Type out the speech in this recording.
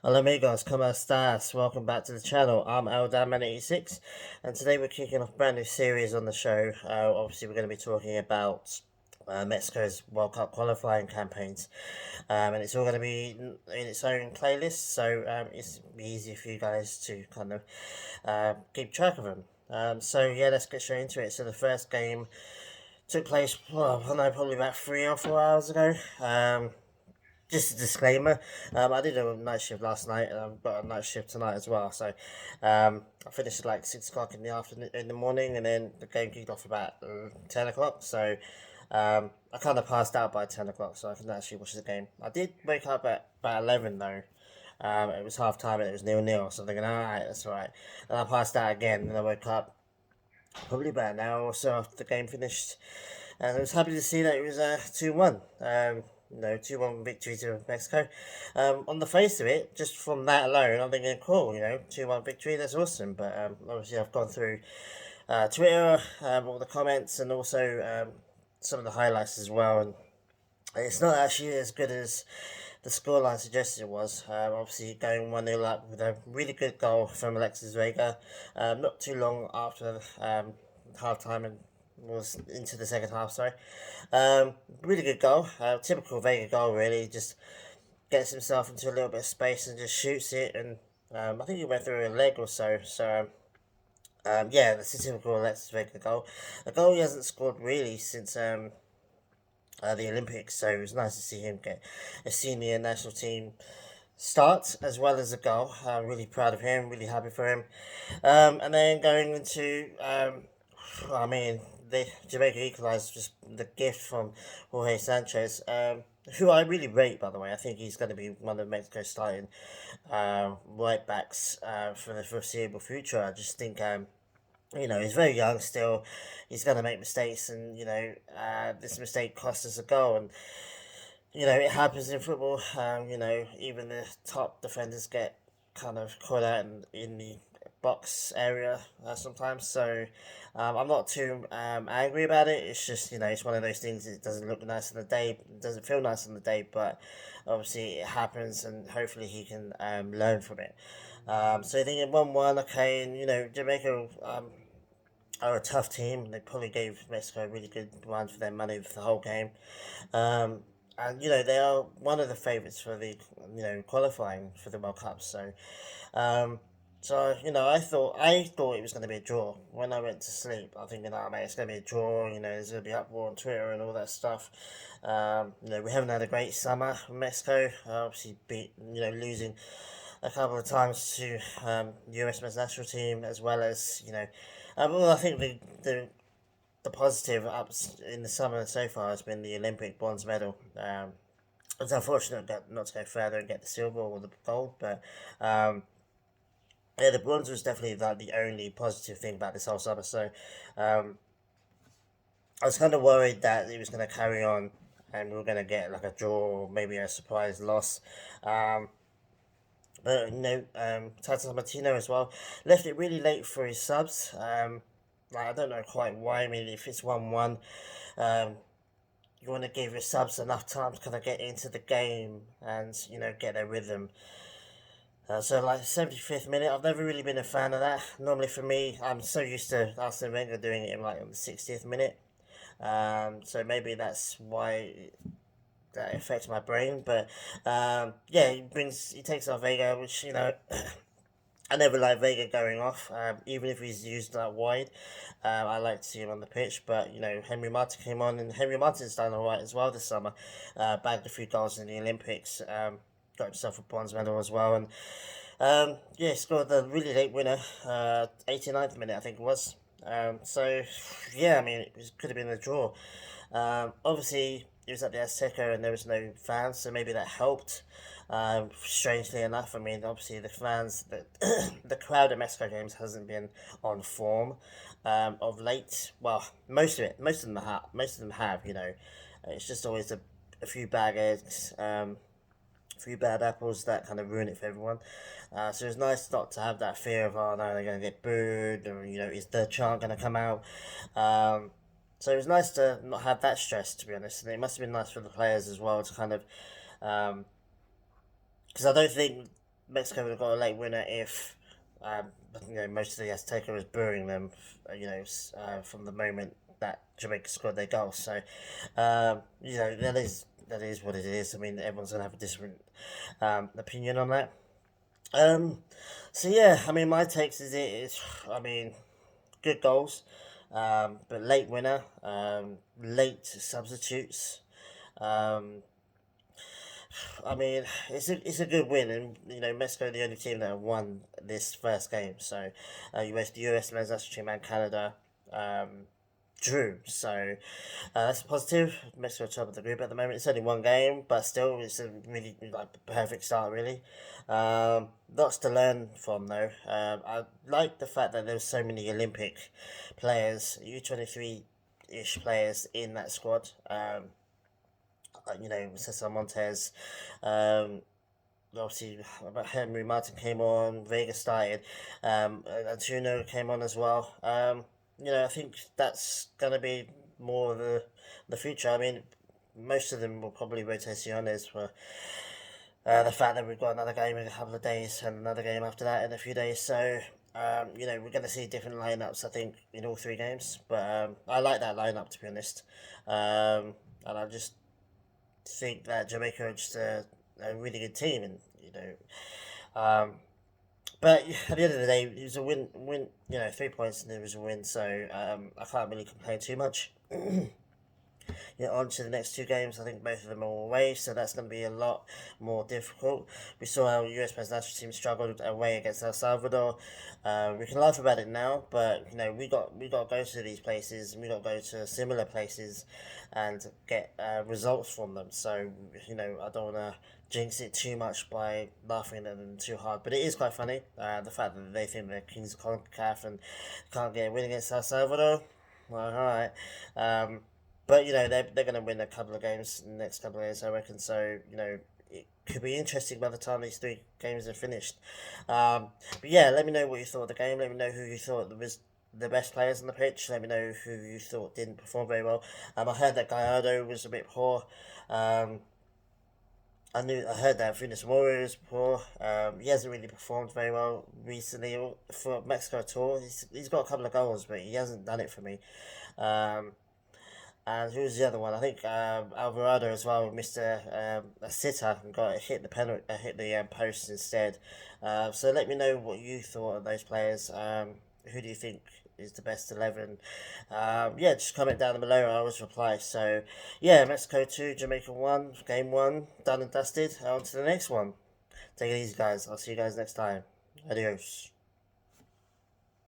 Hola amigos, ¿cómo estás? Welcome back to the channel. I'm Eldam86 and today we're kicking off a brand new series on the show. Obviously we're going to be talking about Mexico's World Cup qualifying campaigns, and it's all going to be in its own playlist, so it's easy for you guys to kind of keep track of them. So yeah, let's get straight into it. So the first game took place, well, I don't know, probably about 3 or 4 hours ago. Just a disclaimer, I did a night shift last night and I've got a night shift tonight as well. So I finished at like 6 o'clock in the afternoon, in the morning, and then the game kicked off about 10 o'clock. So I kind of passed out by 10 o'clock, so I can actually watch the game. I did wake up at about 11 though. It was half time and it was 0-0, so I'm thinking, alright, that's alright. And I passed out again, and I woke up probably about an hour or so after the game finished, and I was happy to see that it was 2-1. 2-1 victory to Mexico. On the face of it, just from that alone, I'm thinking, cool, 2-1 victory, that's awesome. But obviously, I've gone through Twitter, all the comments, and also some of the highlights as well. And it's not actually as good as the scoreline suggested it was. Obviously, going 1-0 up with a really good goal from Alexis Vega, not too long after half time and was into the second half, sorry. Really good goal. Typical Vega goal, really. Just gets himself into a little bit of space and just shoots it. And I think he went through a leg or so. So, yeah, that's a typical Alexis Vega goal. A goal he hasn't scored really since the Olympics. So it was nice to see him get a senior national team start as well as a goal. I'm really proud of him, really happy for him. And then going into, I mean, the Jamaica equalised just the gift from Jorge Sanchez, who I really rate, by the way. I think he's going to be one of Mexico's starting right backs for the foreseeable future. I just think he's very young still. He's going to make mistakes, and this mistake cost us a goal. And it happens in football. Even the top defenders get kind of caught out in the box area sometimes. So I'm not too angry about it. It's just it's one of those things. It doesn't look nice on the day. It doesn't feel nice on the day, but obviously it happens, and hopefully he can learn from it. So I think in 1-1, okay, and Jamaica. Are a tough team. They probably gave Mexico a really good run for their money for the whole game. Um, and they are one of the favourites for the qualifying for the World Cup. Um, I thought it was going to be a draw when I went to sleep. I'm thinking, oh mate, it's going to be a draw. There's going to be uproar on Twitter and all that stuff. We haven't had a great summer in Mexico. Obviously, losing a couple of times to US men's national team, as well as well, I think the positive ups in the summer so far has been the Olympic bronze medal. It's unfortunate that not to go further and get the silver or the gold, but yeah, the bronze was definitely like the only positive thing about this whole summer. So um, I was kind of worried that it was going to carry on and we were going to get like a draw or maybe a surprise loss. Um, but Tata Martino as well left it really late for his subs. I don't know quite why. I mean, if it's 1-1, um, you want to give your subs enough time to kind of get into the game and get their rhythm. So like 75th minute, I've never really been a fan of that. Normally for me, I'm so used to Arsene Wenger doing it in like on the 60th minute. So maybe that's why that affects my brain. But yeah, he takes off Vega, which I never like Vega going off, even if he's used that wide. I like to see him on the pitch, but Henry Martin came on, and Henry Martin's done all right as well this summer. Bagged a few goals in the Olympics, got himself a bronze medal as well, and yeah, scored the really late winner, 89th minute I think it was. So yeah, I mean it could have been a draw. Obviously, it was at the Azteca and there was no fans, so maybe that helped. Strangely enough, I mean, obviously the crowd at Mexico games hasn't been on form of late. Well, most of them have. Most of them have. It's just always a few bad eggs, a few bad apples that kind of ruin it for everyone. So it's nice not to have that fear of, oh no, they're going to get booed, or is the chant going to come out. So it was nice to not have that stress, to be honest, and it must have been nice for the players as well to kind of, because I don't think Mexico would have got a late winner if most of the Azteca was booing them, from the moment that Jamaica scored their goal. So, that is what it is. I mean, everyone's gonna have a different opinion on that. Um, so yeah, I mean, my takes is, I mean, good goals, but late winner, late substitutes. Um, I mean, it's a good win, and Mexico are the only team that have won this first game. So, US men's national team and Canada drew. So that's positive. Mexico are top of the group at the moment. It's only one game, but still, it's a really perfect start. Really, lots to learn from though. I like the fact that there's so many Olympic players, U 23 ish players in that squad. Cesar Montes, um, obviously Henry Martin came on, Vega started, Antuno came on as well. I think that's gonna be more of the future. I mean, most of them will probably rotaciones for the fact that we've got another game in a couple of days and another game after that in a few days. So we're going to see different lineups, I think, in all three games. But I like that lineup, to be honest. And I just think that Jamaica are just a really good team, and but at the end of the day, it was a win. 3 points and it was a win, so I can't really complain too much. On to the next two games. I think both of them are away, so that's going to be a lot more difficult. We saw how US men's national team struggled away against El Salvador. We can laugh about it now, but we got to go to these places, and we got to go to similar places, and get results from them. So I don't want to jinx it too much by laughing at them too hard, but it is quite funny. The fact that they think they're kings of CONCACAF and can't get a win against El Salvador. Well, all right. But they're going to win a couple of games in the next couple of years, I reckon. So it could be interesting by the time these three games are finished. But yeah, let me know what you thought of the game. Let me know who you thought was the best players on the pitch. Let me know who you thought didn't perform very well. I heard that Gallardo was a bit poor. I heard that Venus Moro was poor. He hasn't really performed very well recently for Mexico at all. He's got a couple of goals, but he hasn't done it for me. And who was the other one? I think Alvarado as well missed a sitter and got hit the penalty, hit the post instead. So let me know what you thought of those players. Who do you think is the best 11? Yeah, just comment down below. I always reply. So yeah, Mexico 2, Jamaica 1, game 1, done and dusted. On to the next one. Take it easy, guys. I'll see you guys next time. Adios.